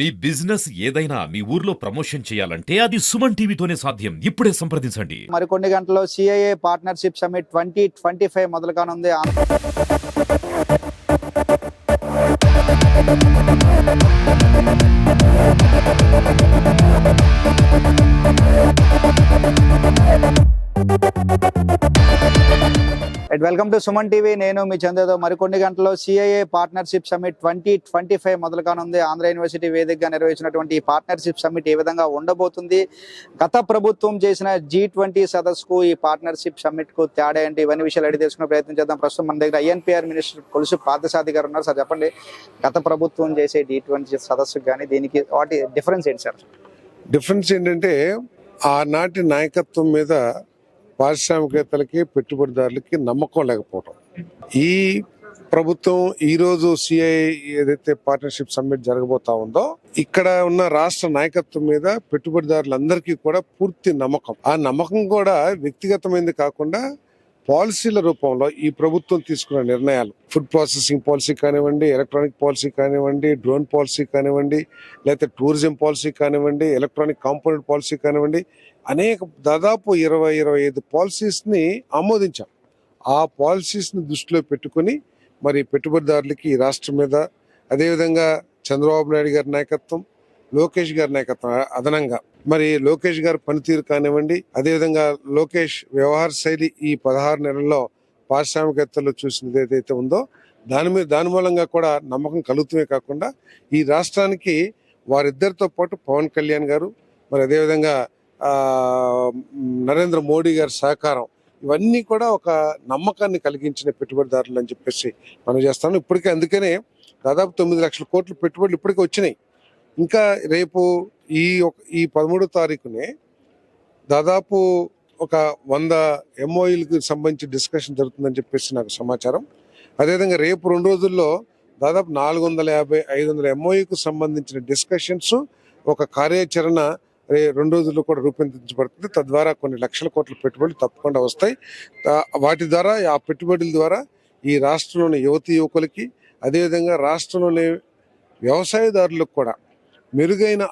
మీ business ఏదైనా మీ ఊర్లో promotion చేయాలంటే అది సుమన్ టీవీతోనే సాధ్యం. ఇప్పుడే సంప్రదించండి. మరికొన్ని గంటల్లో సిఐఏ పార్ట్నర్షిప్ సమ్మిట్ 2025 మొదలు కానుంది. Welcome to Suman TV. నేను మీ చంద్రతో. మరికొన్ని గంటల్లో సిఐఏ పార్ట్నర్షిప్ సమ్మిట్ 2025 మొదలు కానుంది. ఆంధ్ర యూనివర్సిటీ వేదికగా నిర్వహించినటువంటి ఈ పార్ట్నర్షిప్ సమ్మిట్ ఏ విధంగా ఉండబోతుంది, గత ప్రభుత్వం చేసిన G20 సదస్సుకు ఈ పార్ట్నర్షిప్ సమ్మిట్ కు తేడా ఏంటి, ఇవన్నీ విషయాలు అడిగి తెలుసుకునే ప్రయత్నం చేద్దాం. ప్రస్తుతం మన దగ్గర ఐఎన్పిఆర్ మినిస్టర్ కొలుసు పార్థసారథి గారు ఉన్నారు. సార్ చెప్పండి, గత ప్రభుత్వం చేసే G20 సదస్సుకు కానీ దీనికి వాటి డిఫరెన్స్ ఏంటి సార్? డిఫరెన్స్ ఏంటంటే ఆనాటి నాయకత్వం మీద పారిశ్రామికవేత్తలకి పెట్టుబడిదారులకి నమ్మకం లేకపోవడం. ఈ ప్రభుత్వం ఈ రోజు సిఐ ఏదైతే పార్ట్నర్షిప్ సమ్మిట్ జరగబోతా ఉందో ఇక్కడ ఉన్న రాష్ట్ర నాయకత్వం మీద పెట్టుబడిదారులందరికీ కూడా పూర్తి నమ్మకం. ఆ నమ్మకం కూడా వ్యక్తిగతమైనది కాకుండా పాలసీల రూపంలో ఈ ప్రభుత్వం తీసుకున్న నిర్ణయాలు, ఫుడ్ ప్రాసెసింగ్ పాలసీ కానివ్వండి, ఎలక్ట్రానిక్ పాలసీ కానివ్వండి, డ్రోన్ పాలసీ కానివ్వండి, లేకపోతే టూరిజం పాలసీ కానివ్వండి, ఎలక్ట్రానిక్ కాంపోనెంట్ పాలసీ కానివ్వండి, దాదాపు 20-25 పాలసీస్ ని ఆమోదించాం. ఆ పాలసీస్ ని దృష్టిలో పెట్టుకుని మరి పెట్టుబడిదారులకి ఈ రాష్ట్రం మీద, అదేవిధంగా చంద్రబాబు నాయుడు గారి నాయకత్వం, లోకేష్ గారి నాయకత్వం అదనంగా మరి లోకేష్ గారి పనితీరు కానివ్వండి, అదేవిధంగా లోకేష్ వ్యవహార శైలి ఈ 16 నెలల్లో పారిశ్రామికవేత్తలు చూసినది ఏదైతే ఉందో దాని మూలంగా కూడా నమ్మకం కలుగుతూనే కాకుండా ఈ రాష్ట్రానికి వారిద్దరితో పాటు పవన్ కళ్యాణ్ గారు, మరి అదేవిధంగా నరేంద్ర మోడీ గారి సహకారం, ఇవన్నీ కూడా ఒక నమ్మకాన్ని కలిగించిన పెట్టుబడిదారులు అని చెప్పేసి మనం చేస్తాము. ఇప్పటికే అందుకనే దాదాపు 9 లక్షల కోట్ల పెట్టుబడులు ఇప్పటికే వచ్చినాయి. ఇంకా రేపు ఈ 13వ తారీఖునే దాదాపు ఒక 100 MOUలకు సంబంధించి డిస్కషన్ జరుగుతుందని చెప్పేసి నాకు సమాచారం. అదేవిధంగా రేపు 2 రోజుల్లో దాదాపు 450-500 MOUకు సంబంధించిన డిస్కషన్స్, ఒక కార్యాచరణ 2 రోజుల్లో కూడా రూపొందించబడుతుంది. తద్వారా కొన్ని లక్షల కోట్ల పెట్టుబడులు తప్పకుండా వస్తాయి. వాటి ద్వారా, ఆ పెట్టుబడుల ద్వారా ఈ రాష్ట్రంలోని యువతీ యువకులకి, అదేవిధంగా రాష్ట్రంలోని వ్యవసాయదారులకు కూడా మెరుగైన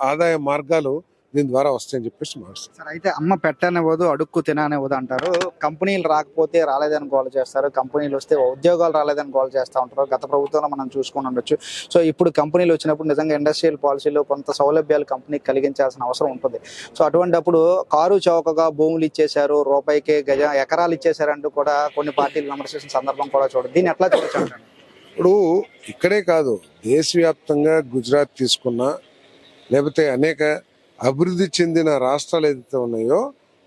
ఆదాయ మార్గాలు దీని ద్వారా వస్తాయని చెప్పేసి మాట్లాడుతారు. సార్, అయితే అమ్మ పెట్టనివ్వదు అడుక్కు తిననివ్వదు అంటారు. కంపెనీలు రాకపోతే రాలేదని గోల్ చేస్తారు, కంపెనీలు వస్తే ఉద్యోగాలు రాలేదని గోల్ చేస్తూ ఉంటారు. గత ప్రభుత్వంలో మనం చూసుకుని ఉండొచ్చు. సో ఇప్పుడు కంపెనీలు వచ్చినప్పుడు నిజంగా ఇండస్ట్రియల్ పాలసీలో కొంత సౌలభ్యాలు కంపెనీకి కలిగించాల్సిన అవసరం ఉంటుంది. సో అటువంటిప్పుడు కారు చౌకగా భూములు ఇచ్చేశారు, రూపాయికే ఎకరాలు ఇచ్చేశారంటూ కూడా కొన్ని పార్టీలు విమర్శించిన సందర్భం కూడా చూడదు. దీన్ని ఎట్లా చూడొచ్చు అంటారు? ఇప్పుడు ఇక్కడే కాదు, దేశవ్యాప్తంగా గుజరాత్ తీసుకున్నా, లేకపోతే అనేక అభివృద్ధి చెందిన రాష్ట్రాలు ఏదైతే ఉన్నాయో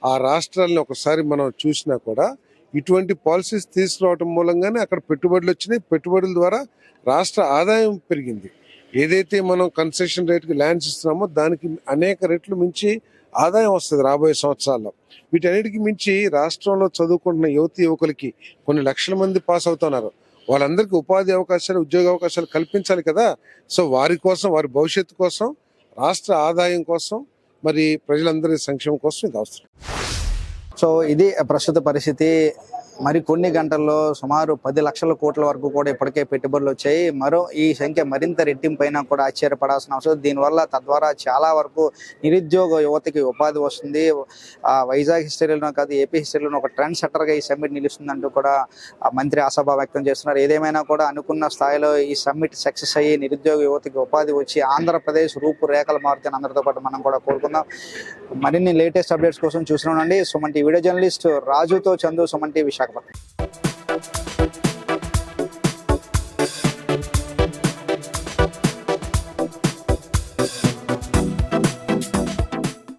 ఆ రాష్ట్రాలను ఒకసారి మనం చూసినా కూడా ఇటువంటి పాలసీస్ తీసుకురావడం మూలంగానే అక్కడ పెట్టుబడులు వచ్చినాయి. పెట్టుబడుల ద్వారా రాష్ట్ర ఆదాయం పెరిగింది. ఏదైతే మనం కన్సెషన్ రేట్కి ల్యాండ్స్ ఇస్తున్నామో దానికి అనేక రెట్లు మించి ఆదాయం వస్తుంది రాబోయే సంవత్సరాల్లో. వీటన్నిటికి మించి రాష్ట్రంలో చదువుకుంటున్న యువతి యువకులకి కొన్ని లక్షల మంది పాస్ అవుతున్నారు. వాళ్ళందరికీ ఉపాధి అవకాశాలు, ఉద్యోగ అవకాశాలు కల్పించాలి కదా. సో వారి కోసం, వారి భవిష్యత్తు కోసం, రాష్ట్ర ఆదాయం కోసం, మరి ప్రజలందరి సంక్షేమం కోసం ఇది అవసరం. సో ఇది ప్రస్తుత పరిస్థితి. మరి కొన్ని గంటల్లో సుమారు 10 లక్షల కోట్ల వరకు కూడా ఇప్పటికే పెట్టుబడులు వచ్చాయి. ఈ సంఖ్య మరింత రెట్టింపైనా కూడా ఆశ్చర్యపడాల్సిన అవసరం. దీనివల్ల తద్వారా చాలా వరకు నిరుద్యోగ యువతకి ఉపాధి వస్తుంది. వైజాగ్ హిస్టరీలో కాదు, ఏపీ హిస్టరీలో ఒక ట్రెండ్ సెట్టర్గా ఈ సమ్మిట్ నిలుస్తుందంటూ కూడా మంత్రి ఆశాభావం వ్యక్తం చేస్తున్నారు. ఏదేమైనా కూడా అనుకున్న స్థాయిలో ఈ సమ్మిట్ సక్సెస్ అయ్యి నిరుద్యోగ యువతకి ఉపాధి వచ్చి ఆంధ్రప్రదేశ్ రూపురేఖలు మారుతాయని అందరితో పాటు మనం కూడా కోరుకుందాం. మరిన్ని లేటెస్ట్ అప్డేట్స్ కోసం చూస్తున్నానండి సుమన్ టీవీ. వీడియో జర్నలిస్ట్ రాజుతో చందు, సుమన్ టీవీ విశాఖపట్నం.